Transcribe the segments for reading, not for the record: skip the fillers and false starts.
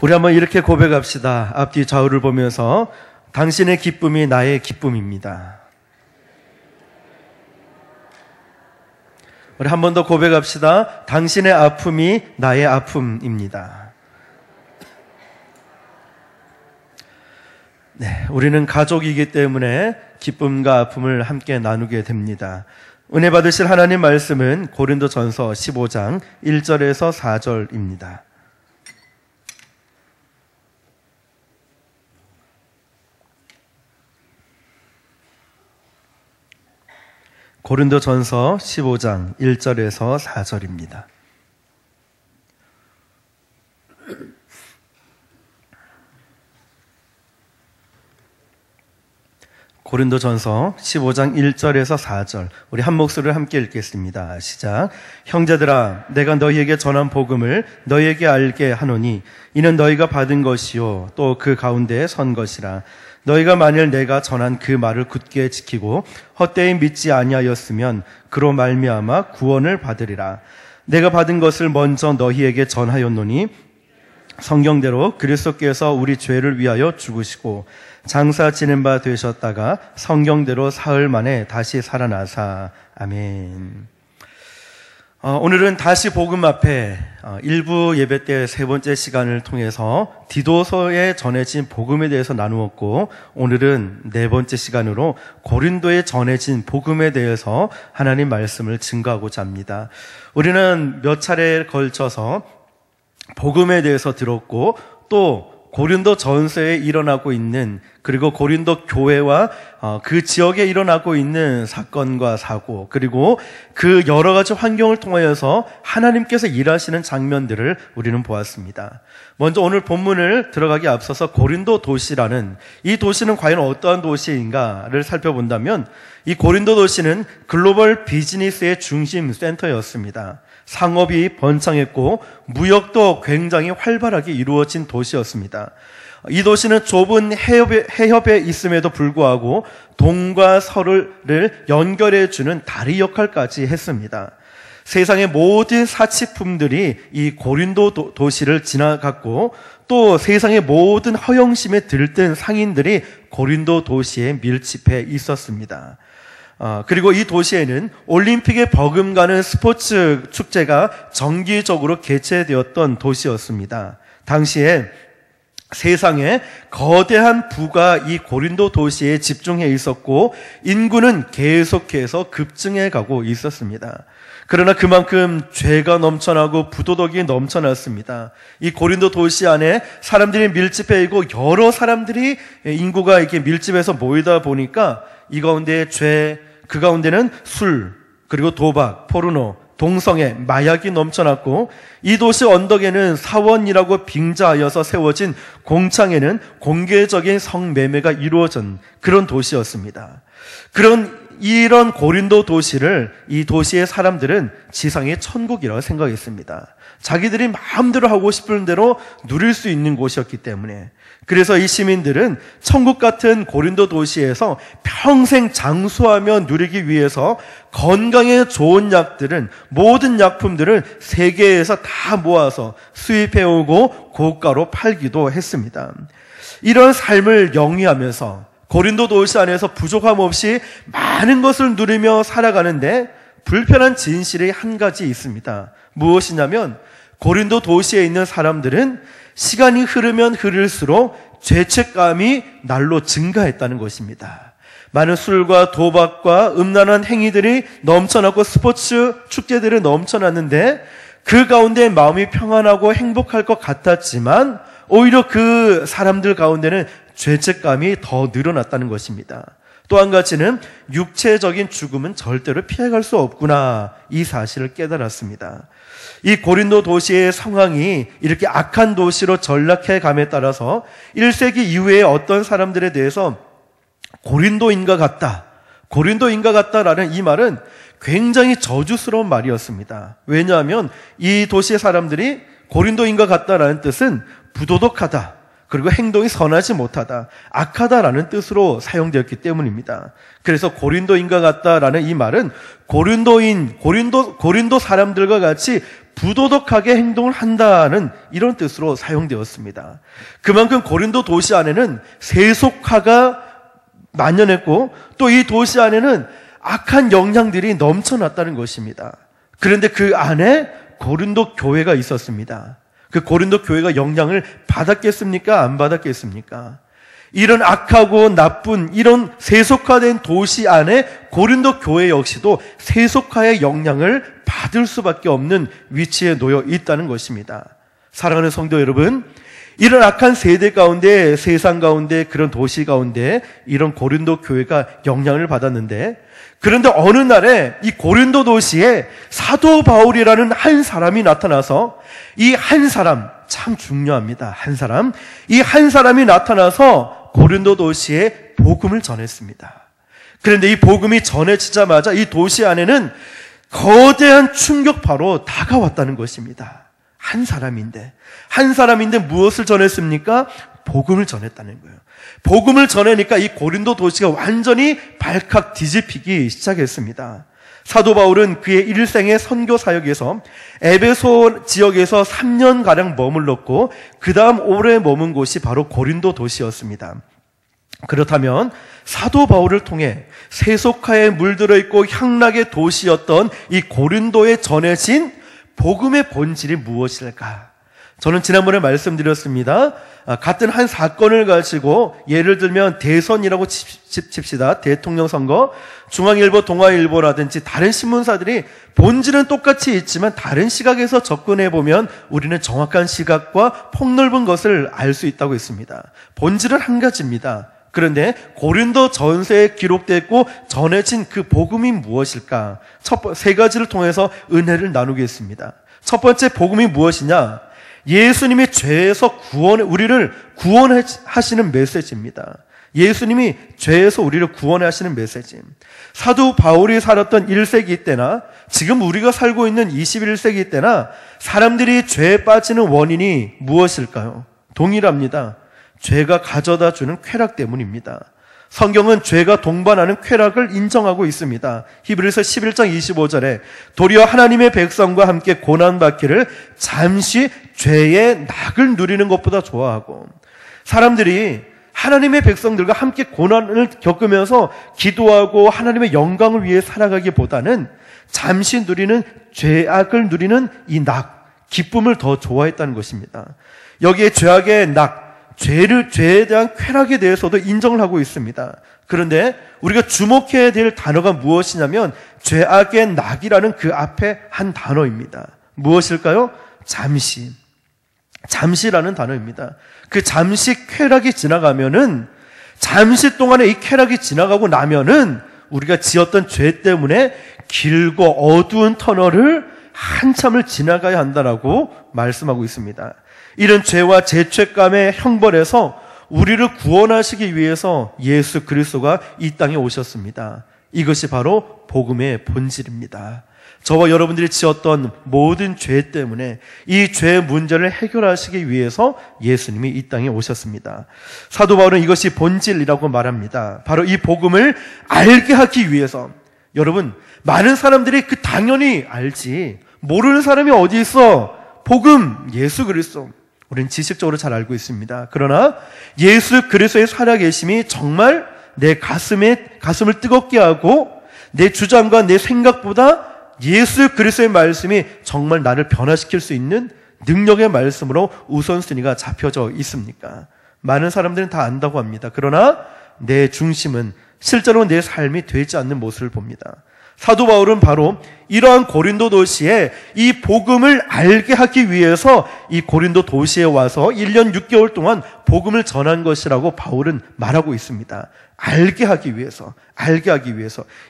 우리 한번 이렇게 고백합시다. 앞뒤 좌우를 보면서 당신의 기쁨이 나의 기쁨입니다. 우리 한 번 더 고백합시다. 당신의 아픔이 나의 아픔입니다. 네, 우리는 가족이기 때문에 기쁨과 아픔을 함께 나누게 됩니다. 은혜 받으실 하나님 말씀은 고린도전서 15장 1절에서 4절입니다. 고린도전서 15장 1절에서 4절입니다. 고린도전서 15장 1절에서 4절, 우리 한 목소리를 함께 읽겠습니다. 시작. 형제들아, 내가 너희에게 전한 복음을 너희에게 알게 하노니 이는 너희가 받은 것이요 또 그 가운데에 선 것이라. 너희가 만일 내가 전한 그 말을 굳게 지키고 헛되이 믿지 아니하였으면 그로 말미암아 구원을 받으리라. 내가 받은 것을 먼저 너희에게 전하였노니 성경대로 그리스도께서 우리 죄를 위하여 죽으시고 장사 지낸 바 되셨다가 성경대로 사흘 만에 다시 살아나사. 아멘. 오늘은 다시 복음 앞에 일부 예배 때 세 번째 시간을 통해서 디도서에 전해진 복음에 대해서 나누었고, 오늘은 네 번째 시간으로 고린도에 전해진 복음에 대해서 하나님 말씀을 증거하고자 합니다. 우리는 몇 차례에 걸쳐서 복음에 대해서 들었고, 또 고린도 전서에 일어나고 있는, 그리고 고린도 교회와 그 지역에 일어나고 있는 사건과 사고, 그리고 그 여러 가지 환경을 통하여서 하나님께서 일하시는 장면들을 우리는 보았습니다. 먼저 오늘 본문을 들어가기 앞서서 고린도 도시라는 이 도시는 과연 어떠한 도시인가를 살펴본다면, 이 고린도 도시는 글로벌 비즈니스의 중심 센터였습니다. 상업이 번창했고 무역도 굉장히 활발하게 이루어진 도시였습니다. 이 도시는 좁은 해협에 있음에도 불구하고 동과 서를 연결해주는 다리 역할까지 했습니다. 세상의 모든 사치품들이 이 고린도 도시를 지나갔고, 또 세상의 모든 허영심에 들뜬 상인들이 고린도 도시에 밀집해 있었습니다. 그리고 이 도시에는 올림픽에 버금가는 스포츠 축제가 정기적으로 개최되었던 도시였습니다. 당시에 세상에 거대한 부가 이 고린도 도시에 집중해 있었고, 인구는 계속해서 급증해 가고 있었습니다. 그러나 그만큼 죄가 넘쳐나고 부도덕이 넘쳐났습니다. 이 고린도 도시 안에 사람들이 밀집해 있고, 여러 사람들이 인구가 이렇게 밀집해서 모이다 보니까 이 가운데 죄, 그 가운데는 술, 그리고 도박, 포르노, 동성애, 마약이 넘쳐났고, 이 도시 언덕에는 사원이라고 빙자하여서 세워진 공창에는 공개적인 성매매가 이루어진 그런 도시였습니다. 이런 고린도 도시를, 이 도시의 사람들은 지상의 천국이라고 생각했습니다. 자기들이 마음대로 하고 싶은 대로 누릴 수 있는 곳이었기 때문에. 그래서 이 시민들은 천국 같은 고린도 도시에서 평생 장수하며 누리기 위해서 건강에 좋은 약들은, 모든 약품들을 세계에서 다 모아서 수입해오고 고가로 팔기도 했습니다. 이런 삶을 영위하면서 고린도 도시 안에서 부족함 없이 많은 것을 누리며 살아가는데 불편한 진실이 한 가지 있습니다. 무엇이냐면, 고린도 도시에 있는 사람들은 시간이 흐르면 흐를수록 죄책감이 날로 증가했다는 것입니다. 많은 술과 도박과 음란한 행위들이 넘쳐났고 스포츠 축제들이 넘쳐났는데, 그 가운데 마음이 평안하고 행복할 것 같았지만 오히려 그 사람들 가운데는 죄책감이 더 늘어났다는 것입니다. 또 한 가지는 육체적인 죽음은 절대로 피해갈 수 없구나, 이 사실을 깨달았습니다. 이 고린도 도시의 상황이 이렇게 악한 도시로 전락해 감에 따라서 1세기 이후에 어떤 사람들에 대해서 고린도인과 같다라는 이 말은 굉장히 저주스러운 말이었습니다. 왜냐하면 이 도시의 사람들이 고린도인과 같다라는 뜻은 부도덕하다, 그리고 행동이 선하지 못하다, 악하다라는 뜻으로 사용되었기 때문입니다. 그래서 고린도인과 같다라는 이 말은 고린도 사람들과 같이 부도덕하게 행동을 한다는 이런 뜻으로 사용되었습니다. 그만큼 고린도 도시 안에는 세속화가 만연했고 또 이 도시 안에는 악한 영향들이 넘쳐났다는 것입니다. 그런데 그 안에 고린도 교회가 있었습니다. 그 고린도 교회가 영향을 받았겠습니까? 안 받았겠습니까? 이런 악하고 나쁜 이런 세속화된 도시 안에 고린도 교회 역시도 세속화의 영향을 받을 수밖에 없는 위치에 놓여 있다는 것입니다. 사랑하는 성도 여러분, 이런 악한 세대 가운데, 세상 가운데, 그런 도시 가운데 이런 고린도 교회가 영향을 받았는데, 그런데 어느 날에 이 고린도 도시에 사도 바울이라는 한 사람이 나타나서, 이 한 사람 참 중요합니다. 이 한 사람이 나타나서 고린도 도시에 복음을 전했습니다. 그런데 이 복음이 전해지자마자 이 도시 안에는 거대한 충격파로 다가왔다는 것입니다. 한 사람인데 무엇을 전했습니까? 복음을 전했다는 거예요. 복음을 전하니까 이 고린도 도시가 완전히 발칵 뒤집히기 시작했습니다. 사도 바울은 그의 일생의 선교 사역에서 에베소 지역에서 3년가량 머물렀고 그 다음 오래 머문 곳이 바로 고린도 도시였습니다. 그렇다면 사도 바울을 통해 세속화에 물들어 있고 향락의 도시였던 이 고린도에 전해진 복음의 본질이 무엇일까? 저는 지난번에 말씀드렸습니다. 같은 한 사건을 가지고 예를 들면 대선이라고 칩시다. 대통령 선거, 중앙일보, 동아일보라든지 다른 신문사들이 본질은 똑같이 있지만 다른 시각에서 접근해 보면 우리는 정확한 시각과 폭넓은 것을 알 수 있다고 했습니다. 본질은 한 가지입니다. 그런데 고린도 전서에 기록됐고 전해진 그 복음이 무엇일까? 세 가지를 통해서 은혜를 나누겠습니다. 첫 번째 복음이 무엇이냐? 예수님이 죄에서 우리를 구원하시는 메시지입니다. 예수님이 죄에서 우리를 구원하시는 메시지. 사도 바울이 살았던 1세기 때나 지금 우리가 살고 있는 21세기 때나 사람들이 죄에 빠지는 원인이 무엇일까요? 동일합니다. 죄가 가져다 주는 쾌락 때문입니다. 성경은 죄가 동반하는 쾌락을 인정하고 있습니다. 히브리서 11장 25절에 도리어 하나님의 백성과 함께 고난받기를 잠시 죄의 낙을 누리는 것보다 좋아하고, 사람들이 하나님의 백성들과 함께 고난을 겪으면서 기도하고 하나님의 영광을 위해 살아가기보다는 잠시 누리는 죄악을 누리는 이 낙, 기쁨을 더 좋아했다는 것입니다. 여기에 죄악의 낙, 죄에 대한 쾌락에 대해서도 인정을 하고 있습니다. 그런데 우리가 주목해야 될 단어가 무엇이냐면 죄악의 낙이라는 그 앞에 한 단어입니다. 무엇일까요? 잠시라는 단어입니다. 그 잠시 쾌락이 지나가면은, 잠시 동안에 이 쾌락이 지나가고 나면은 우리가 지었던 죄 때문에 길고 어두운 터널을 한참을 지나가야 한다라고 말씀하고 있습니다. 이런 죄와 죄책감의 형벌에서 우리를 구원하시기 위해서 예수 그리스도가 이 땅에 오셨습니다. 이것이 바로 복음의 본질입니다. 저와 여러분들이 지었던 모든 죄 때문에 이 죄의 문제를 해결하시기 위해서 예수님이 이 땅에 오셨습니다. 사도 바울은 이것이 본질이라고 말합니다. 바로 이 복음을 알게 하기 위해서, 여러분, 많은 사람들이 당연히 알지, 모르는 사람이 어디 있어? 복음, 예수 그리스도. 우리는 지식적으로 잘 알고 있습니다. 그러나 예수 그리스도의 살아계심이 정말 내 가슴을 뜨겁게 하고 내 주장과 내 생각보다 예수 그리스도의 말씀이 정말 나를 변화시킬 수 있는 능력의 말씀으로 우선순위가 잡혀져 있습니까? 많은 사람들은 다 안다고 합니다. 그러나 내 중심은 실제로 내 삶이 되지 않는 모습을 봅니다. 사도 바울은 바로 이러한 고린도 도시에 이 복음을 알게 하기 위해서 이 고린도 도시에 와서 1년 6개월 동안 복음을 전한 것이라고 바울은 말하고 있습니다. 알게 하기 위해서.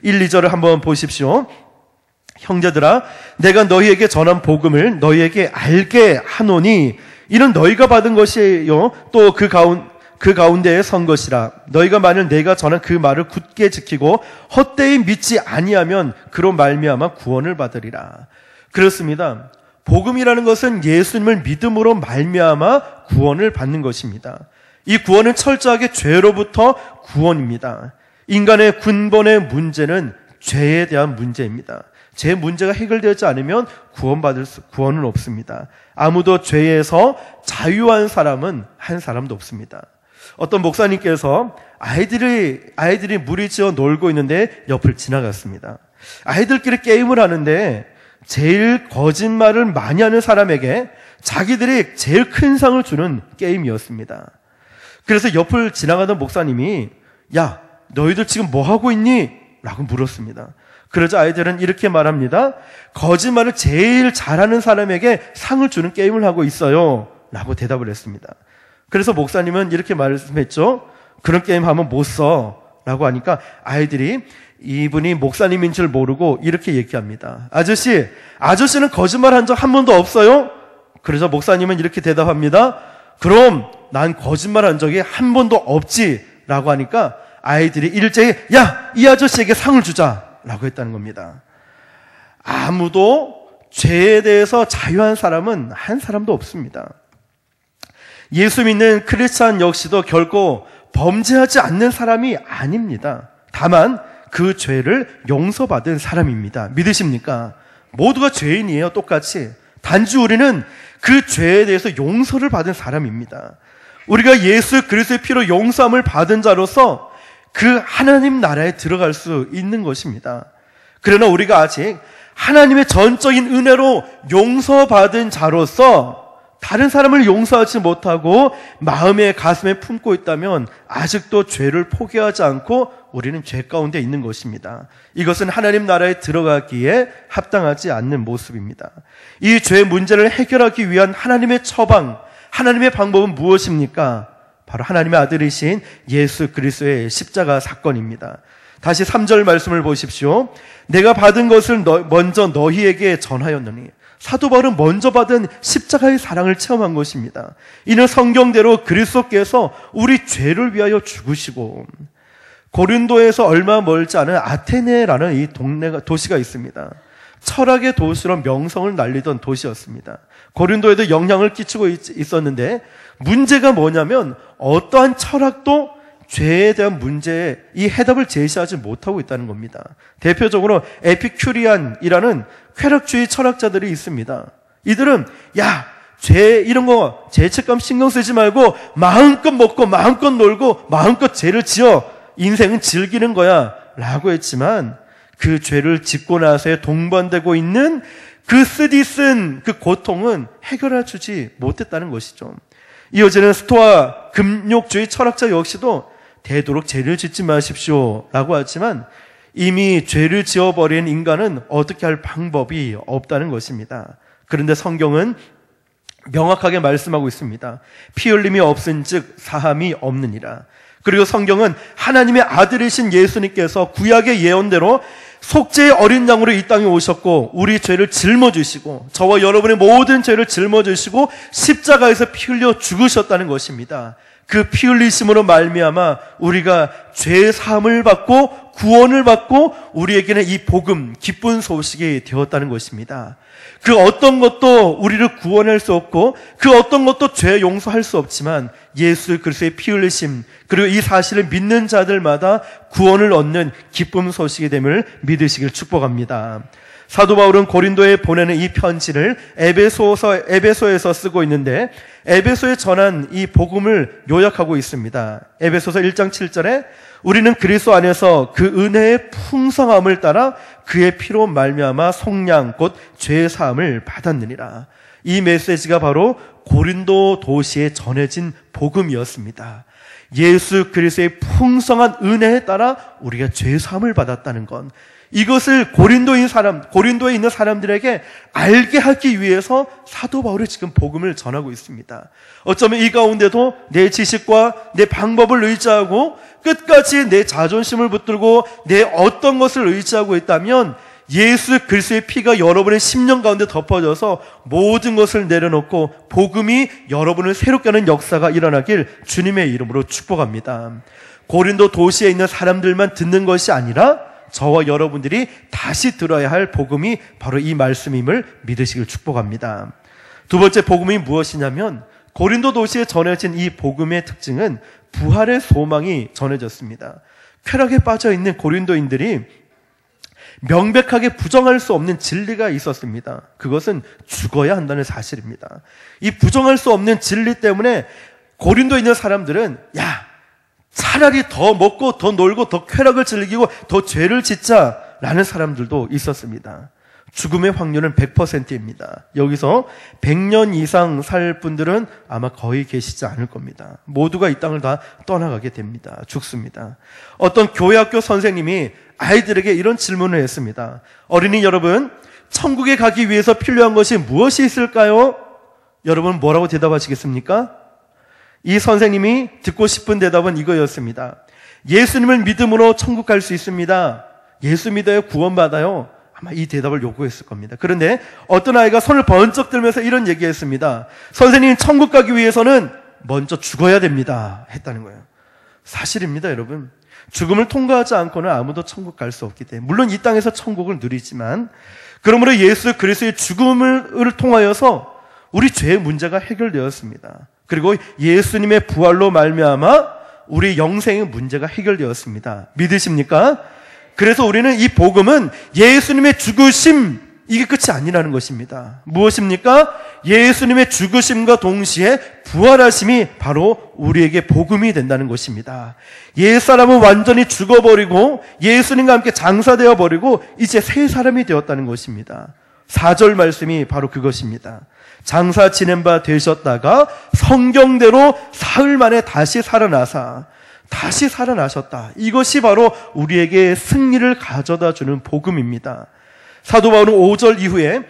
1, 2절을 한번 보십시오. 형제들아, 내가 너희에게 전한 복음을 너희에게 알게 하노니 이는 너희가 받은 것이에요. 또 그 가운데에 선 것이라. 너희가 만일 내가 전한 그 말을 굳게 지키고 헛되이 믿지 아니하면 그로 말미암아 구원을 받으리라. 그렇습니다. 복음이라는 것은 예수님을 믿음으로 말미암아 구원을 받는 것입니다. 이 구원은 철저하게 죄로부터 구원입니다. 인간의 근본의 문제는 죄에 대한 문제입니다. 죄 문제가 해결되지 않으면 구원은 없습니다. 아무도 죄에서 자유한 사람은 한 사람도 없습니다. 어떤 목사님께서 아이들이 무리지어 놀고 있는데 옆을 지나갔습니다. 아이들끼리 게임을 하는데 제일 거짓말을 많이 하는 사람에게 자기들이 제일 큰 상을 주는 게임이었습니다. 그래서 옆을 지나가던 목사님이 야, 너희들 지금 뭐 하고 있니? 라고 물었습니다. 그러자 아이들은 이렇게 말합니다. 거짓말을 제일 잘하는 사람에게 상을 주는 게임을 하고 있어요. 라고 대답을 했습니다. 그래서 목사님은 이렇게 말씀했죠. 그런 게임 하면 못 써. 라고 하니까 아이들이 이분이 목사님인 줄 모르고 이렇게 얘기합니다. 아저씨는 거짓말 한 적 한 번도 없어요? 그래서 목사님은 이렇게 대답합니다. 그럼 난 거짓말 한 적이 한 번도 없지. 라고 하니까 아이들이 일제히 야, 이 아저씨에게 상을 주자. 라고 했다는 겁니다. 아무도 죄에 대해서 자유한 사람은 한 사람도 없습니다. 예수 믿는 크리스찬 역시도 결코 범죄하지 않는 사람이 아닙니다. 다만 그 죄를 용서받은 사람입니다. 믿으십니까? 모두가 죄인이에요. 똑같이. 단지 우리는 그 죄에 대해서 용서를 받은 사람입니다. 우리가 예수 그리스도의 피로 용서함을 받은 자로서 그 하나님 나라에 들어갈 수 있는 것입니다. 그러나 우리가 아직 하나님의 전적인 은혜로 용서받은 자로서 다른 사람을 용서하지 못하고 마음에 가슴에 품고 있다면 아직도 죄를 포기하지 않고 우리는 죄 가운데 있는 것입니다. 이것은 하나님 나라에 들어가기에 합당하지 않는 모습입니다. 이 죄 문제를 해결하기 위한 하나님의 처방, 하나님의 방법은 무엇입니까? 바로 하나님의 아들이신 예수 그리스도의 십자가 사건입니다. 다시 3절 말씀을 보십시오. 내가 받은 것을 먼저 너희에게 전하였느니. 사도 바울은 먼저 받은 십자가의 사랑을 체험한 것입니다. 이는 성경대로 그리스도께서 우리 죄를 위하여 죽으시고, 고린도에서 얼마 멀지 않은 아테네라는 이 도시가 있습니다. 철학의 도시로 명성을 날리던 도시였습니다. 고린도에도 영향을 끼치고 있었는데 문제가 뭐냐면 어떠한 철학도 죄에 대한 문제에 이 해답을 제시하지 못하고 있다는 겁니다. 대표적으로 에피큐리안이라는 쾌락주의 철학자들이 있습니다. 이들은 죄 이런 거 죄책감 신경 쓰지 말고 마음껏 먹고 마음껏 놀고 마음껏 죄를 지어 인생은 즐기는 거야 라고 했지만 그 죄를 짓고 나서에 동반되고 있는 그 쓰디쓴 그 고통은 해결해 주지 못했다는 것이죠. 이어지는 스토아 금욕주의 철학자 역시도 되도록 죄를 짓지 마십시오 라고 하지만 이미 죄를 지어버린 인간은 어떻게 할 방법이 없다는 것입니다. 그런데 성경은 명확하게 말씀하고 있습니다. 피 흘림이 없은즉 사함이 없느니라. 그리고 성경은 하나님의 아들이신 예수님께서 구약의 예언대로 속죄의 어린 양으로 이 땅에 오셨고 우리 죄를 짊어지시고 저와 여러분의 모든 죄를 짊어지시고 십자가에서 피 흘려 죽으셨다는 것입니다. 그 피 흘리심으로 말미암아 우리가 죄 사함을 받고 구원을 받고 우리에게는 이 복음, 기쁜 소식이 되었다는 것입니다. 그 어떤 것도 우리를 구원할 수 없고 그 어떤 것도 죄 용서할 수 없지만 예수 그리스도의 피 흘리심 그리고 이 사실을 믿는 자들마다 구원을 얻는 기쁨 소식이 됨을 믿으시길 축복합니다. 사도 바울은 고린도에 보내는 이 편지를 에베소에서 쓰고 있는데 에베소에 전한 이 복음을 요약하고 있습니다. 에베소서 1장 7절에 우리는 그리스도 안에서 그 은혜의 풍성함을 따라 그의 피로 말미암아 속량 곧 죄 사함을 받았느니라. 이 메시지가 바로 고린도 도시에 전해진 복음이었습니다. 예수 그리스도의 풍성한 은혜에 따라 우리가 죄 사함을 받았다는 건 이것을 고린도에 있는 사람들에게 알게 하기 위해서 사도 바울이 지금 복음을 전하고 있습니다. 어쩌면 이 가운데도 내 지식과 내 방법을 의지하고 끝까지 내 자존심을 붙들고 내 어떤 것을 의지하고 있다면 예수 그리스도의 피가 여러분의 심령 가운데 덮어져서 모든 것을 내려놓고 복음이 여러분을 새롭게 하는 역사가 일어나길 주님의 이름으로 축복합니다. 고린도 도시에 있는 사람들만 듣는 것이 아니라 저와 여러분들이 다시 들어야 할 복음이 바로 이 말씀임을 믿으시길 축복합니다. 두 번째 복음이 무엇이냐면 고린도 도시에 전해진 이 복음의 특징은 부활의 소망이 전해졌습니다. 쾌락에 빠져 있는 고린도인들이 명백하게 부정할 수 없는 진리가 있었습니다. 그것은 죽어야 한다는 사실입니다. 이 부정할 수 없는 진리 때문에 고린도에 있는 사람들은 야, 차라리 더 먹고 더 놀고 더 쾌락을 즐기고 더 죄를 짓자라는 사람들도 있었습니다. 죽음의 확률은 100%입니다. 여기서 100년 이상 살 분들은 아마 거의 계시지 않을 겁니다. 모두가 이 땅을 다 떠나가게 됩니다. 죽습니다. 어떤 교회학교 선생님이 아이들에게 이런 질문을 했습니다. 어린이 여러분, 천국에 가기 위해서 필요한 것이 무엇이 있을까요? 여러분 뭐라고 대답하시겠습니까? 이 선생님이 듣고 싶은 대답은 이거였습니다. 예수님을 믿음으로 천국 갈 수 있습니다. 예수 믿어요? 구원받아요? 아마 이 대답을 요구했을 겁니다. 그런데 어떤 아이가 손을 번쩍 들면서 이런 얘기했습니다. 선생님, 천국 가기 위해서는 먼저 죽어야 됩니다. 했다는 거예요. 사실입니다, 여러분. 죽음을 통과하지 않고는 아무도 천국 갈 수 없기 때문에, 물론 이 땅에서 천국을 누리지만, 그러므로 예수 그리스도의 죽음을 통하여서 우리 죄의 문제가 해결되었습니다. 그리고 예수님의 부활로 말미암아 우리 영생의 문제가 해결되었습니다. 믿으십니까? 그래서 우리는 이 복음은 예수님의 죽으심, 이게 끝이 아니라는 것입니다. 무엇입니까? 예수님의 죽으심과 동시에 부활하심이 바로 우리에게 복음이 된다는 것입니다. 옛사람은 완전히 죽어버리고 예수님과 함께 장사되어 버리고 이제 새 사람이 되었다는 것입니다. 4절 말씀이 바로 그것입니다. 장사 지낸 바 되셨다가 성경대로 사흘 만에 다시 살아나셨다. 이것이 바로 우리에게 승리를 가져다 주는 복음입니다. 사도 바울은 5절 이후에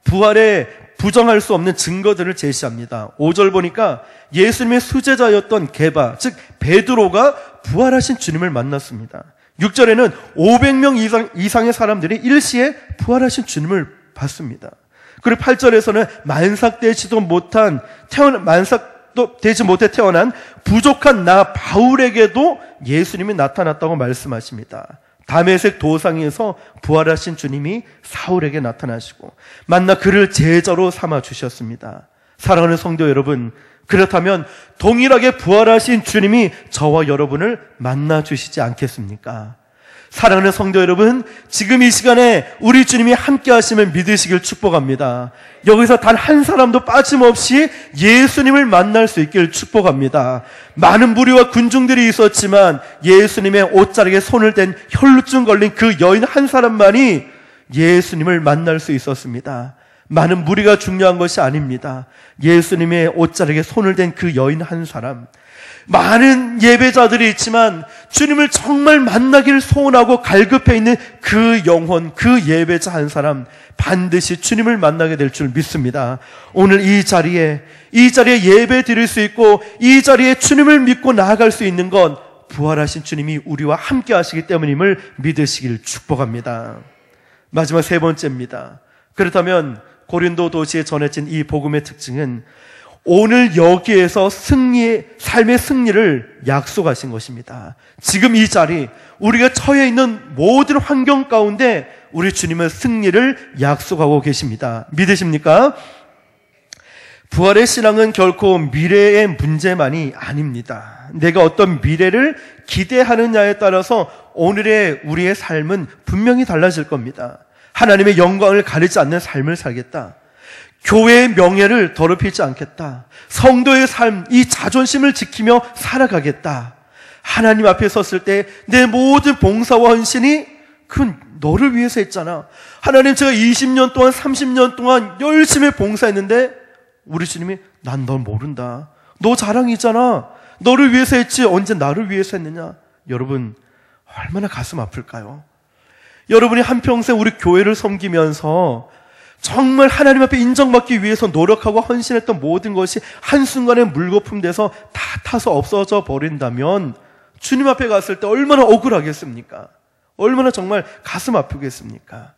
부활에 부정할 수 없는 증거들을 제시합니다. 5절 보니까 예수님의 수제자였던 게바, 즉 베드로가 부활하신 주님을 만났습니다. 6절에는 500명 이상의 사람들이 일시에 부활하신 주님을 봤습니다. 그리고 8절에서는 만삭되지 못해 태어난 부족한 나 바울에게도 예수님이 나타났다고 말씀하십니다. 다메섹 도상에서 부활하신 주님이 사울에게 나타나시고 만나 그를 제자로 삼아 주셨습니다. 사랑하는 성도 여러분, 그렇다면 동일하게 부활하신 주님이 저와 여러분을 만나 주시지 않겠습니까? 사랑하는 성도 여러분, 지금 이 시간에 우리 주님이 함께 하심을 믿으시길 축복합니다. 여기서 단 한 사람도 빠짐없이 예수님을 만날 수 있길 축복합니다. 많은 무리와 군중들이 있었지만 예수님의 옷자락에 손을 댄 혈루증 걸린 그 여인 한 사람만이 예수님을 만날 수 있었습니다. 많은 무리가 중요한 것이 아닙니다. 예수님의 옷자락에 손을 댄 그 여인 한 사람, 많은 예배자들이 있지만 주님을 정말 만나기를 소원하고 갈급해 있는 그 영혼, 그 예배자 한 사람, 반드시 주님을 만나게 될 줄 믿습니다. 오늘 이 자리에 예배 드릴 수 있고 이 자리에 주님을 믿고 나아갈 수 있는 건 부활하신 주님이 우리와 함께 하시기 때문임을 믿으시길 축복합니다. 마지막 세 번째입니다. 그렇다면 고린도 도시에 전해진 이 복음의 특징은 오늘 여기에서 삶의 승리를 약속하신 것입니다. 지금 이 자리, 우리가 처해 있는 모든 환경 가운데 우리 주님은 승리를 약속하고 계십니다. 믿으십니까? 부활의 신앙은 결코 미래의 문제만이 아닙니다. 내가 어떤 미래를 기대하느냐에 따라서 오늘의 우리의 삶은 분명히 달라질 겁니다. 하나님의 영광을 가리지 않는 삶을 살겠다. 교회의 명예를 더럽히지 않겠다. 성도의 삶, 이 자존심을 지키며 살아가겠다. 하나님 앞에 섰을 때 내 모든 봉사와 헌신이 그건 너를 위해서 했잖아. 하나님, 제가 20년 동안 30년 동안 열심히 봉사했는데 우리 주님이 난 널 모른다. 너 자랑이잖아. 너를 위해서 했지 언제 나를 위해서 했느냐. 여러분, 얼마나 가슴 아플까요? 여러분이 한평생 우리 교회를 섬기면서 정말 하나님 앞에 인정받기 위해서 노력하고 헌신했던 모든 것이 한순간에 물거품 돼서 다 타서 없어져 버린다면 주님 앞에 갔을 때 얼마나 억울하겠습니까? 얼마나 정말 가슴 아프겠습니까?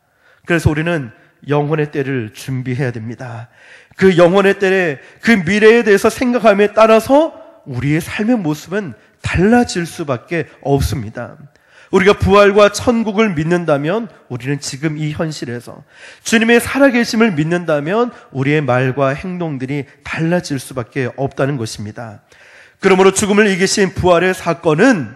그래서 우리는 영혼의 때를 준비해야 됩니다. 그 영혼의 때에 그 미래에 대해서 생각함에 따라서 우리의 삶의 모습은 달라질 수밖에 없습니다. 우리가 부활과 천국을 믿는다면 우리는 지금 이 현실에서 주님의 살아계심을 믿는다면 우리의 말과 행동들이 달라질 수밖에 없다는 것입니다. 그러므로 죽음을 이기신 부활의 사건은,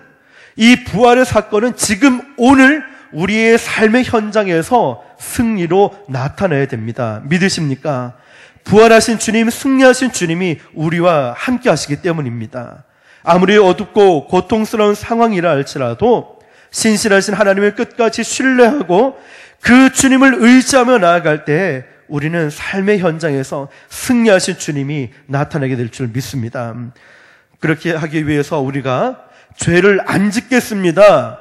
이 부활의 사건은 지금 오늘 우리의 삶의 현장에서 승리로 나타나야 됩니다. 믿으십니까? 부활하신 주님, 승리하신 주님이 우리와 함께 하시기 때문입니다. 아무리 어둡고 고통스러운 상황이라 할지라도 신실하신 하나님을 끝까지 신뢰하고 그 주님을 의지하며 나아갈 때 우리는 삶의 현장에서 승리하신 주님이 나타나게 될 줄 믿습니다. 그렇게 하기 위해서 우리가 죄를 안 짓겠습니다.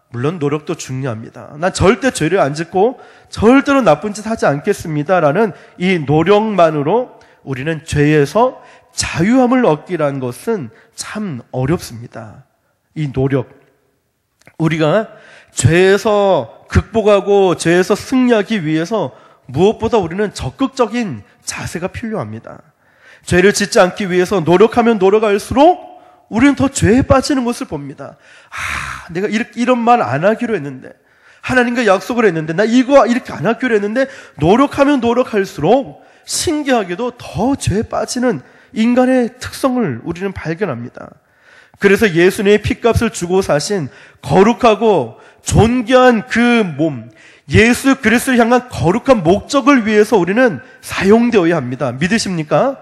물론 노력도 중요합니다. 난 절대 죄를 안 짓고 절대로 나쁜 짓 하지 않겠습니다라는 이 노력만으로 우리는 죄에서 자유함을 얻기란 것은 참 어렵습니다. 이 노력, 우리가 죄에서 극복하고 죄에서 승리하기 위해서 무엇보다 우리는 적극적인 자세가 필요합니다. 죄를 짓지 않기 위해서 노력하면 노력할수록 우리는 더 죄에 빠지는 것을 봅니다. 내가 이런 말 안 하기로 했는데, 하나님과 약속을 했는데, 나 이거 이렇게 안 하기로 했는데, 노력하면 노력할수록 신기하게도 더 죄에 빠지는 인간의 특성을 우리는 발견합니다. 그래서 예수님의 핏값을 주고 사신 거룩하고 존귀한 그 몸, 예수 그리스도를 향한 거룩한 목적을 위해서 우리는 사용되어야 합니다. 믿으십니까?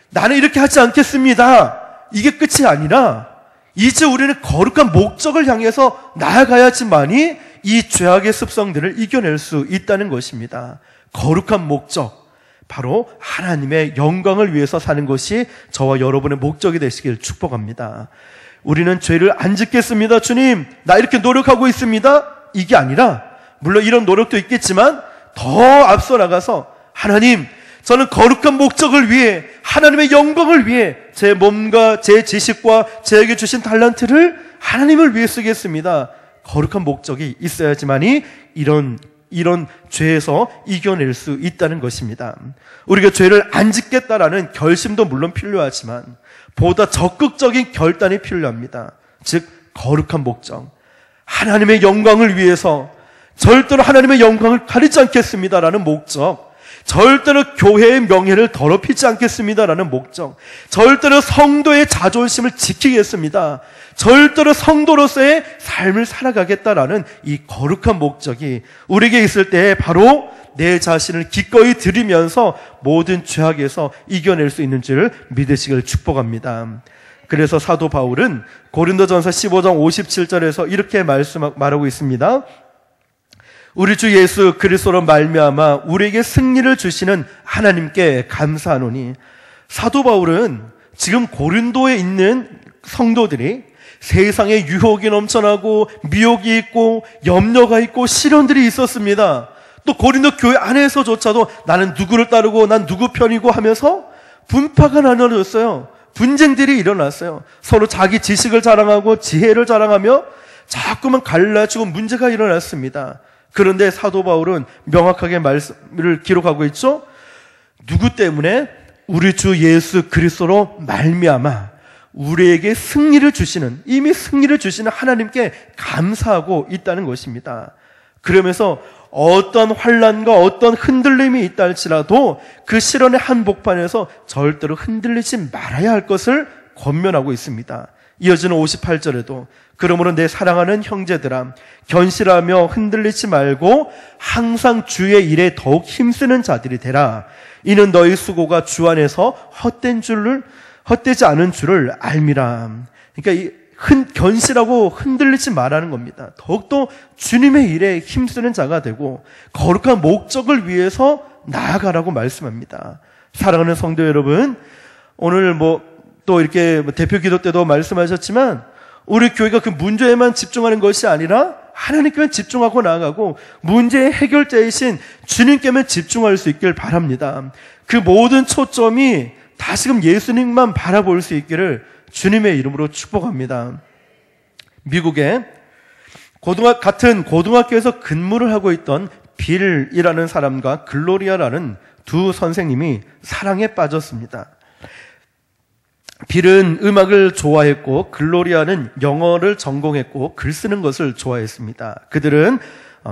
나는 이렇게 하지 않겠습니다. 이게 끝이 아니라 이제 우리는 거룩한 목적을 향해서 나아가야지만이 이 죄악의 습성들을 이겨낼 수 있다는 것입니다. 거룩한 목적, 바로 하나님의 영광을 위해서 사는 것이 저와 여러분의 목적이 되시길 축복합니다. 우리는 죄를 안 짓겠습니다. 주님, 나 이렇게 노력하고 있습니다. 이게 아니라, 물론 이런 노력도 있겠지만 더 앞서 나가서 하나님, 저는 거룩한 목적을 위해, 하나님의 영광을 위해 제 몸과 제 지식과 제게 주신 달란트를 하나님을 위해 쓰겠습니다. 거룩한 목적이 있어야지만이 이런 죄에서 이겨낼 수 있다는 것입니다. 우리가 죄를 안 짓겠다라는 결심도 물론 필요하지만 보다 적극적인 결단이 필요합니다. 즉 거룩한 목적, 하나님의 영광을 위해서 절대로 하나님의 영광을 가리지 않겠습니다라는 목적, 절대로 교회의 명예를 더럽히지 않겠습니다라는 목적, 절대로 성도의 자존심을 지키겠습니다, 절대로 성도로서의 삶을 살아가겠다라는 이 거룩한 목적이 우리에게 있을 때 바로 내 자신을 기꺼이 드리면서 모든 죄악에서 이겨낼 수 있는 줄 믿으시길 축복합니다. 그래서 사도 바울은 고린도전서 15장 57절에서 이렇게 말하고 있습니다. 우리 주 예수 그리스도로 말미암아 우리에게 승리를 주시는 하나님께 감사하노니. 사도 바울은 지금 고린도에 있는 성도들이 세상에 유혹이 넘쳐나고 미혹이 있고 염려가 있고 시련들이 있었습니다. 또 고린도 교회 안에서조차도 나는 누구를 따르고 난 누구 편이고 하면서 분파가 나눠졌어요. 분쟁들이 일어났어요. 서로 자기 지식을 자랑하고 지혜를 자랑하며 자꾸만 갈라지고 문제가 일어났습니다. 그런데 사도 바울은 명확하게 말씀을 기록하고 있죠. 누구 때문에? 우리 주 예수 그리스도로 말미암아 우리에게 승리를 주시는, 이미 승리를 주시는 하나님께 감사하고 있다는 것입니다. 그러면서 어떤 환난과 어떤 흔들림이 있다 할지라도 그 시련의 한복판에서 절대로 흔들리지 말아야 할 것을 권면하고 있습니다. 이어지는 58절에도 그러므로 내 사랑하는 형제들아 견실하며 흔들리지 말고 항상 주의 일에 더욱 힘쓰는 자들이 되라. 이는 너희 수고가 주 안에서 헛되지 않은 줄을 알미라. 그러니까 견실하고 흔들리지 말라는 겁니다. 더욱더 주님의 일에 힘쓰는 자가 되고 거룩한 목적을 위해서 나아가라고 말씀합니다. 사랑하는 성도 여러분, 오늘 또 이렇게 대표 기도 때도 말씀하셨지만 우리 교회가 그 문제에만 집중하는 것이 아니라 하나님께만 집중하고 나아가고 문제의 해결자이신 주님께만 집중할 수 있길 바랍니다. 그 모든 초점이 다시금 예수님만 바라볼 수 있기를 주님의 이름으로 축복합니다. 미국에 같은 고등학교에서 근무를 하고 있던 빌이라는 사람과 글로리아라는 두 선생님이 사랑에 빠졌습니다. 빌은 음악을 좋아했고 글로리아는 영어를 전공했고 글 쓰는 것을 좋아했습니다. 그들은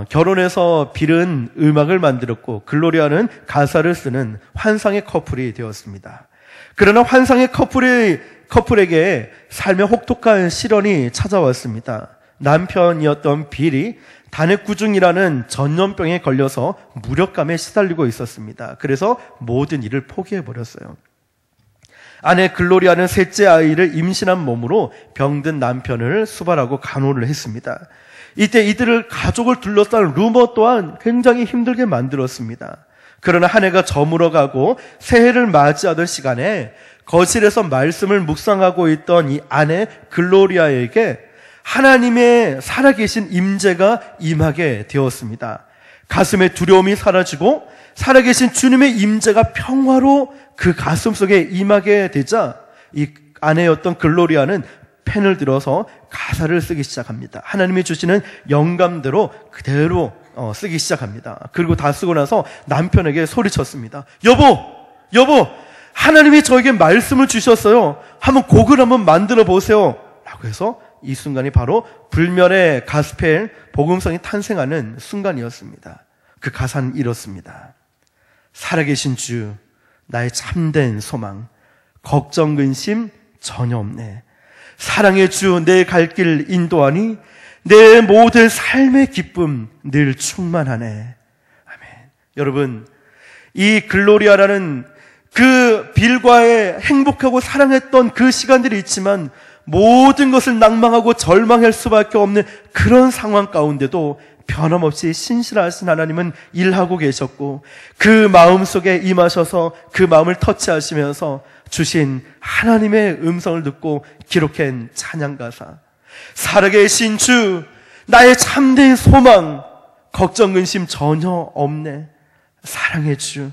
결혼해서 빌은 음악을 만들었고 글로리아는 가사를 쓰는 환상의 커플이 되었습니다. 그러나 환상의 커플에게 삶의 혹독한 시련이 찾아왔습니다. 남편이었던 빌이 단핵구중이라는 전염병에 걸려서 무력감에 시달리고 있었습니다. 그래서 모든 일을 포기해버렸어요. 아내 글로리아는 셋째 아이를 임신한 몸으로 병든 남편을 수발하고 간호를 했습니다. 이때 이들을 가족을 둘러싼 루머 또한 굉장히 힘들게 만들었습니다. 그러나 한 해가 저물어가고 새해를 맞이하던 시간에 거실에서 말씀을 묵상하고 있던 이 아내 글로리아에게 하나님의 살아계신 임재가 임하게 되었습니다. 가슴의 두려움이 사라지고 살아계신 주님의 임재가 평화로 그 가슴속에 임하게 되자 이 아내였던 글로리아는 펜을 들어서 가사를 쓰기 시작합니다. 하나님이 주시는 영감대로 그대로 쓰기 시작합니다. 그리고 다 쓰고 나서 남편에게 소리쳤습니다. 여보, 하나님이 저에게 말씀을 주셨어요. 한번 곡을 한번 만들어 보세요. 라고 해서 이 순간이 바로 불멸의 가스펠 복음성이 탄생하는 순간이었습니다. 그 가사는 이렇습니다. 살아계신 주, 나의 참된 소망, 걱정 근심 전혀 없네. 사랑의 주, 내 갈 길 인도하니 내 모든 삶의 기쁨 늘 충만하네. 아멘. 여러분, 이 글로리아라는 그 빌과의 행복하고 사랑했던 그 시간들이 있지만 모든 것을 낭망하고 절망할 수밖에 없는 그런 상황 가운데도 변함없이 신실하신 하나님은 일하고 계셨고 그 마음속에 임하셔서 그 마음을 터치하시면서 주신 하나님의 음성을 듣고 기록한 찬양가사. 살아계신 주, 나의 참된 소망, 걱정 근심 전혀 없네. 사랑의 주,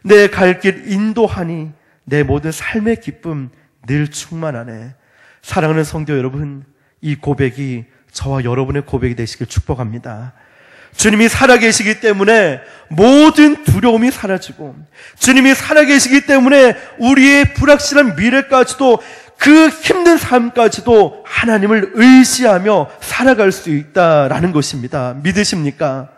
내 갈 길 인도하니 내 모든 삶의 기쁨 늘 충만하네. 사랑하는 성도 여러분, 이 고백이 저와 여러분의 고백이 되시길 축복합니다. 주님이 살아계시기 때문에 모든 두려움이 사라지고 주님이 살아계시기 때문에 우리의 불확실한 미래까지도 그 힘든 삶까지도 하나님을 의지하며 살아갈 수 있다라는 것입니다. 믿으십니까?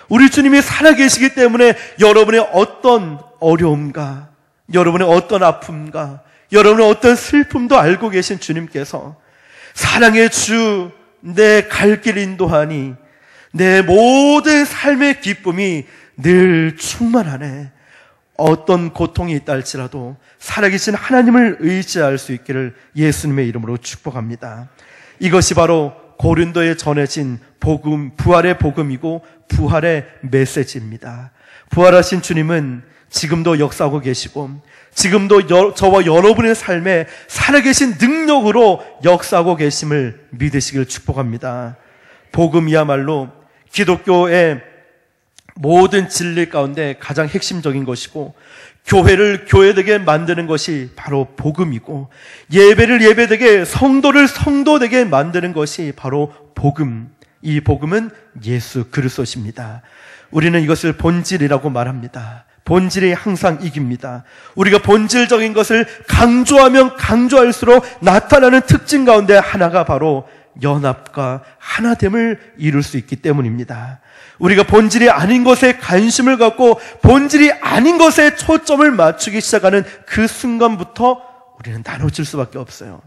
우리 주님이 살아계시기 때문에 여러분의 어떤 어려움과 여러분의 어떤 아픔과 여러분의 어떤 슬픔도 알고 계신 주님께서 사랑의 주, 내 갈 길 인도하니 내 모든 삶의 기쁨이 늘 충만하네. 어떤 고통이 있다 할지라도 살아계신 하나님을 의지할 수 있기를 예수님의 이름으로 축복합니다. 이것이 바로 고린도에 전해진 복음, 부활의 복음이고 부활의 메시지입니다. 부활하신 주님은 지금도 역사하고 계시고 지금도 저와 여러분의 삶에 살아계신 능력으로 역사하고 계심을 믿으시길 축복합니다. 복음이야말로 기독교의 모든 진리 가운데 가장 핵심적인 것이고 교회를 교회되게 만드는 것이 바로 복음이고 예배를 예배되게 성도를 성도되게 만드는 것이 바로 복음. 이 복음은 예수 그리스도십니다. 우리는 이것을 본질이라고 말합니다. 본질이 항상 이깁니다. 우리가 본질적인 것을 강조하면 강조할수록 나타나는 특징 가운데 하나가 바로 연합과 하나됨을 이룰 수 있기 때문입니다. 우리가 본질이 아닌 것에 관심을 갖고 본질이 아닌 것에 초점을 맞추기 시작하는 그 순간부터 우리는 나눠질 수밖에 없어요.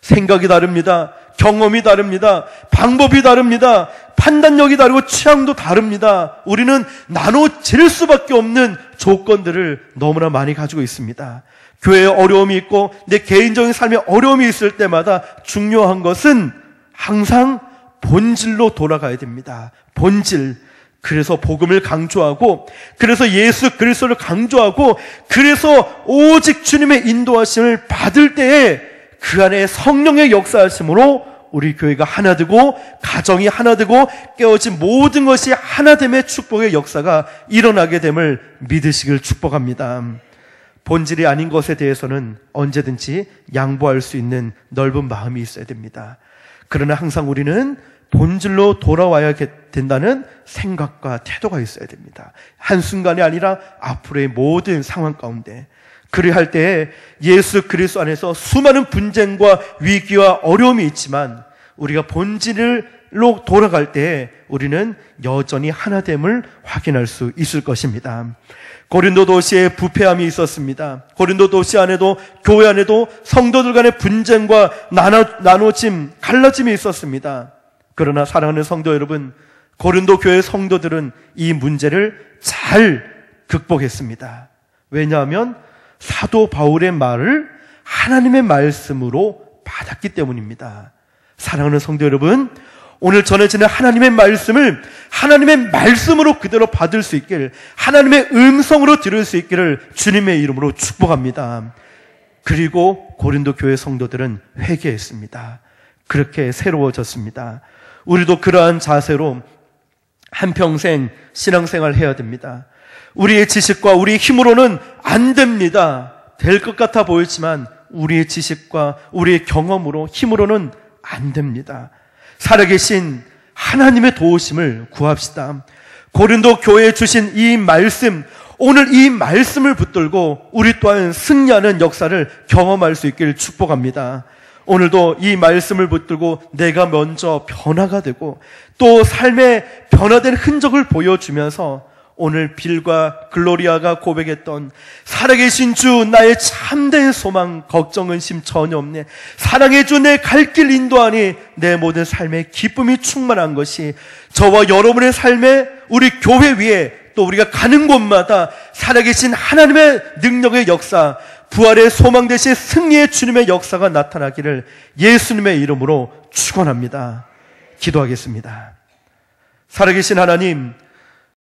생각이 다릅니다. 경험이 다릅니다. 방법이 다릅니다. 판단력이 다르고 취향도 다릅니다. 우리는 나눠질 수밖에 없는 조건들을 너무나 많이 가지고 있습니다. 교회에 어려움이 있고 내 개인적인 삶에 어려움이 있을 때마다 중요한 것은 항상 본질로 돌아가야 됩니다. 본질. 그래서 복음을 강조하고 그래서 예수 그리스도를 강조하고 그래서 오직 주님의 인도하심을 받을 때에 그 안에 성령의 역사하심으로 우리 교회가 하나 되고 가정이 하나 되고 깨어진 모든 것이 하나됨의 축복의 역사가 일어나게 됨을 믿으시길 축복합니다. 본질이 아닌 것에 대해서는 언제든지 양보할 수 있는 넓은 마음이 있어야 됩니다. 그러나 항상 우리는 본질로 돌아와야 된다는 생각과 태도가 있어야 됩니다. 한순간이 아니라 앞으로의 모든 상황 가운데 그리할 때에 예수 그리스도 안에서 수많은 분쟁과 위기와 어려움이 있지만 우리가 본질로 돌아갈 때에 우리는 여전히 하나됨을 확인할 수 있을 것입니다. 고린도 도시에 부패함이 있었습니다. 고린도 도시 안에도 교회 안에도 성도들 간의 분쟁과 나눠짐, 갈라짐이 있었습니다. 그러나 사랑하는 성도 여러분, 고린도 교회 성도들은 이 문제를 잘 극복했습니다. 왜냐하면 사도 바울의 말을 하나님의 말씀으로 받았기 때문입니다. 사랑하는 성도 여러분, 오늘 전해지는 하나님의 말씀을 하나님의 말씀으로 그대로 받을 수 있기를, 하나님의 음성으로 들을 수 있기를 주님의 이름으로 축복합니다. 그리고 고린도 교회 성도들은 회개했습니다. 그렇게 새로워졌습니다. 우리도 그러한 자세로 한평생 신앙생활 해야 됩니다. 우리의 지식과 우리의 힘으로는 안 됩니다. 될 것 같아 보이지만 우리의 지식과 우리의 경험으로, 힘으로는 안 됩니다. 살아계신 하나님의 도우심을 구합시다. 고린도 교회에 주신 이 말씀, 오늘 이 말씀을 붙들고 우리 또한 승리하는 역사를 경험할 수 있기를 축복합니다. 오늘도 이 말씀을 붙들고 내가 먼저 변화가 되고 또 삶의 변화된 흔적을 보여주면서 오늘 빌과 글로리아가 고백했던 살아계신 주 나의 참된 소망, 걱정, 근심 전혀 없네. 사랑의 주 내 갈 길 인도하니 내 모든 삶에 기쁨이 충만한 것이 저와 여러분의 삶에, 우리 교회 위에 또 우리가 가는 곳마다 살아계신 하나님의 능력의 역사, 부활의 소망 대신 승리의 주님의 역사가 나타나기를 예수님의 이름으로 축원합니다. 기도하겠습니다. 살아계신 하나님,